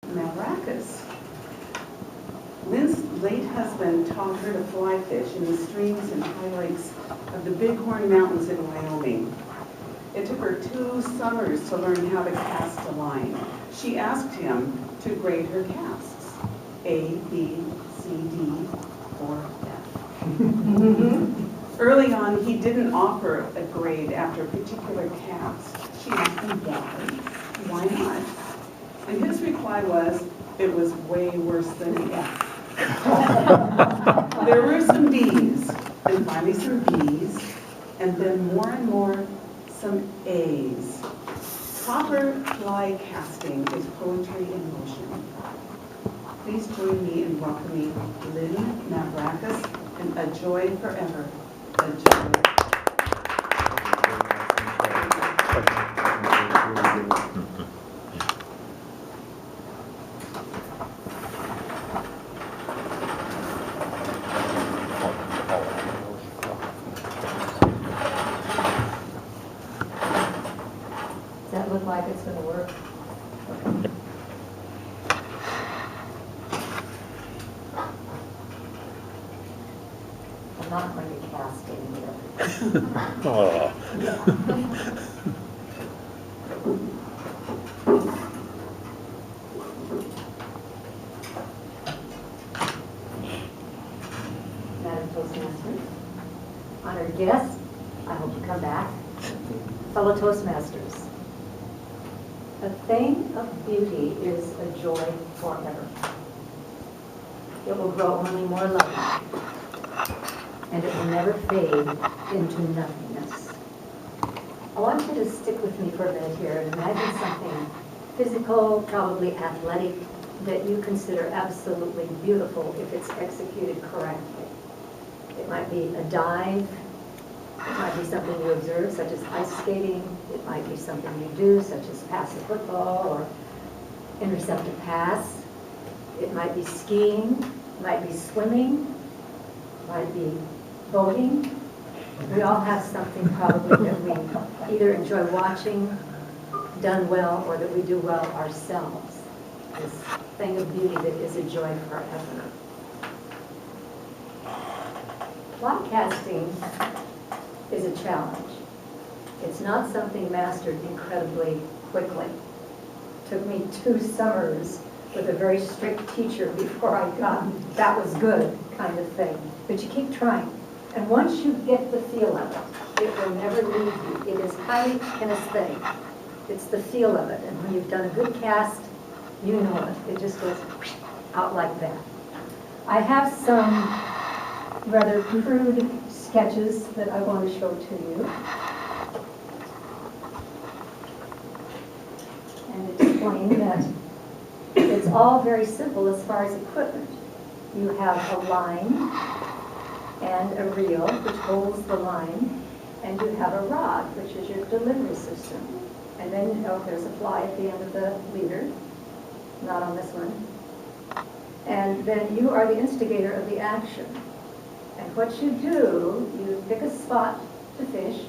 Maracas. Lynn's late husband taught her to fly fish in the streams and high lakes of the Bighorn Mountains in Wyoming. It took her 2 summers to learn how to cast a line. She asked him to grade her casts, A, B, C, D, or F. Early on, he didn't offer a grade after a particular cast. She asked him why not? And his reply was, it was way worse than an F. There were some D's, and finally some B's, and then more and more, some A's. Proper fly casting is poetry in motion. Please join me in welcoming Lynn Navrackas and A Joy Forever. A Joy. Does that look like it's going to work? I'm not going to cast in here. Oh. Madam Toastmaster, honored guests, I hope you come back. Fellow Toastmasters, a thing of beauty is a joy forever. It will grow only more lovely, and it will never fade into nothingness. I want you to stick with me for a minute here and imagine something physical, probably athletic, that you consider absolutely beautiful if it's executed correctly. It might be a dive. It might be something you observe, such as ice skating. It might be something you do, such as pass a football or intercept a pass. It might be skiing. It might be swimming. It might be boating. We all have something probably that we either enjoy watching, done well, or that we do well ourselves. This thing of beauty that is a joy forever. Fly casting is a challenge. It's not something mastered incredibly quickly. It took me 2 summers with a very strict teacher before I got that was good kind of thing. But you keep trying. And once you get the feel of it, it will never leave you. It is highly kinesthetic. It's the feel of it. And when you've done a good cast, you know it. It just goes out like that. I have some rather crude sketches that I want to show to you and explain that it's all very simple as far as equipment. You have a line and a reel which holds the line, and you have a rod which is your delivery system, and then there's a fly at the end of the leader, not on this one, and then you are the instigator of the action. And what you do, you pick a spot to fish,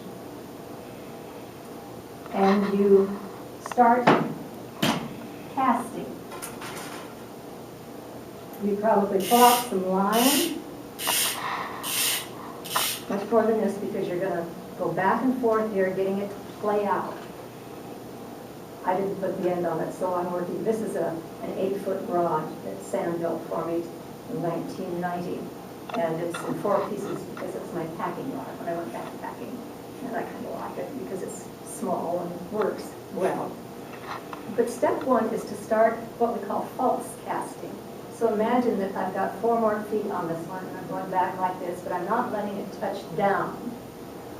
and you start casting. You probably pull out some line, much more than this because you're going to go back and forth here getting it to play out. I didn't put the end on it, so I'm working. This is an 8-foot rod that Sam built for me in 1990. And it's in 4 pieces because it's my packing rod when I went backpacking. And I kind of like it because it's small and works well. But step 1 is to start what we call false casting. So imagine that I've got 4 more feet on this one, and I'm going back like this, but I'm not letting it touch down.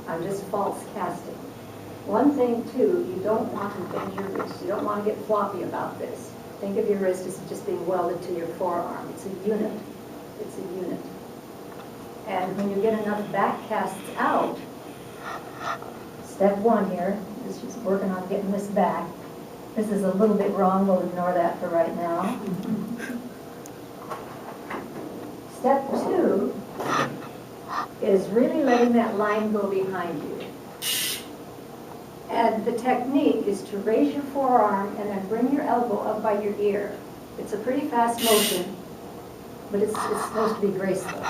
I'm just false casting. One thing, too, you don't want to bend your wrist. You don't want to get floppy about this. Think of your wrist as just being welded to your forearm. It's a unit. It's a unit. And when you get enough back casts out, step 1 here is just working on getting this back. This is a little bit wrong. We'll ignore that for right now. Step 2 is really letting that line go behind you. And the technique is to raise your forearm and then bring your elbow up by your ear. It's a pretty fast motion, but it's supposed to be graceful.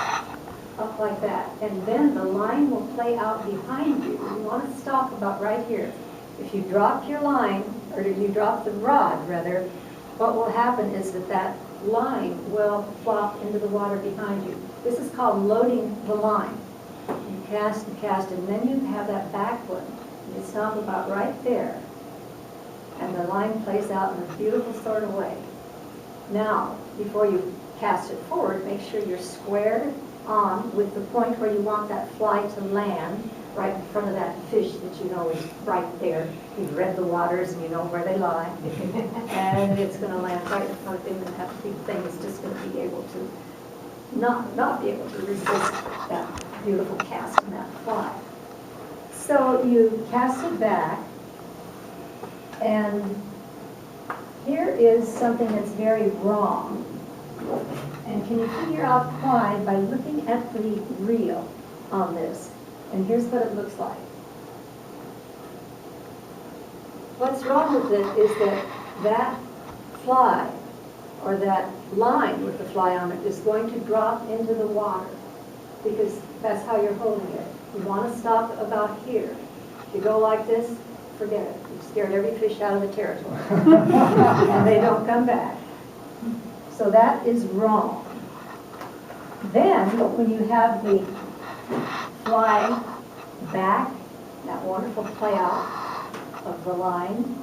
Up like that. And then the line will play out behind you. You want to stop about right here. If you drop your line, or if you drop the rod, rather, what will happen is that that line will flop into the water behind you. This is called loading the line. You cast, and then you have that back one. You stop about right there. And the line plays out in a beautiful sort of way. Now, before you cast it forward, make sure you're squared on with the point where you want that fly to land, right in front of that fish that you know is right there. You've read the waters and you know where they lie. And it's going to land right in front of him, and that big thing is just going to be able to not be able to resist that beautiful cast in that fly. So you cast it back, and here is something that's very wrong. And can you figure out why by looking at the reel on this? And here's what it looks like. What's wrong with it is that that fly, or that line with the fly on it, is going to drop into the water, because that's how you're holding it. You want to stop about here. If you go like this, forget it. You've scared every fish out of the territory. And they don't come back. So that is wrong. Then, when you have the fly back, that wonderful play out of the line,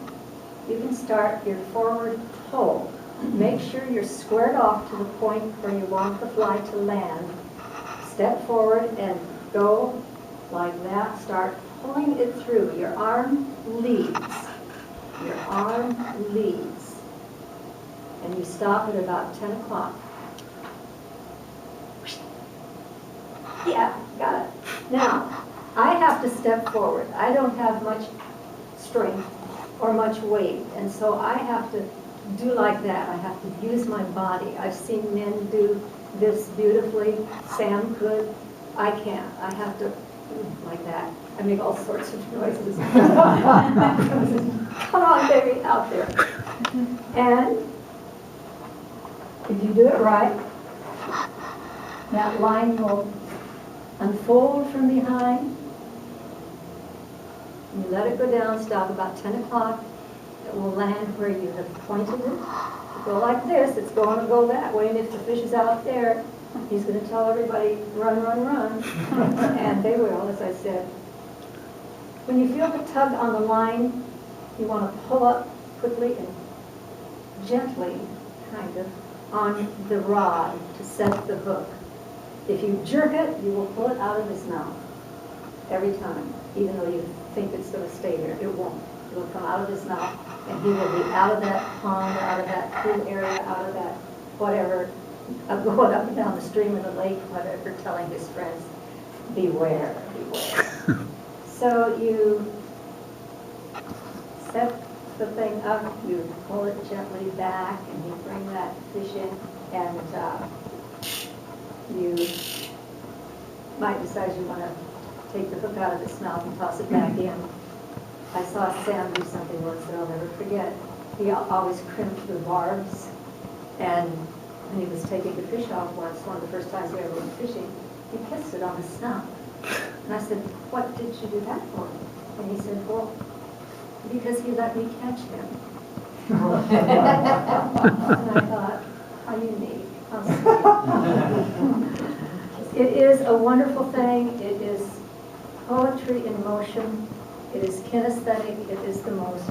you can start your forward pull. Make sure you're squared off to the point where you want the fly to land. Step forward and go like that. Start pulling it through. Your arm leads. Your arm leads. And you stop at about 10 o'clock. Yeah, got it. Now, I have to step forward. I don't have much strength or much weight, and so I have to do like that. I have to use my body. I've seen men do this beautifully. Sam could. I can't. I have to like that. I make all sorts of noises. Come on, baby, out there. And if you do it right, that line will unfold from behind. You let it go down, stop about 10 o'clock. It will land where you have pointed it. You go like this, it's going to go that way, and if the fish is out there, he's going to tell everybody, run, run, run. And they will, as I said. When you feel the tug on the line, you want to pull up quickly and gently, kind of, on the rod to set the hook. If you jerk it, you will pull it out of his mouth every time, even though you think it's going to stay there. It won't. It will come out of his mouth, and he will be out of that pond, or out of that pool area, out of that whatever, going up and down the stream or the lake, whatever, telling his friends, beware, beware. So you set the thing up, you pull it gently back, and you bring that fish in, and you might decide you want to take the hook out of its mouth and toss it back in. I saw Sam do something once that I'll never forget. He always crimped the barbs, and when he was taking the fish off once, one of the first times we ever went fishing, he kissed it on the snout. And I said, "What did you do that for?" And he said, "Well, because he let me catch him." And I thought, how unique. How sweet. It is a wonderful thing. It is poetry in motion. It is kinesthetic. It is the most,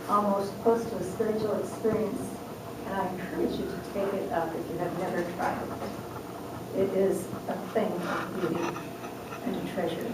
almost close to a spiritual experience. And I encourage you to take it up if you have never tried it. It is a thing of beauty and a treasure.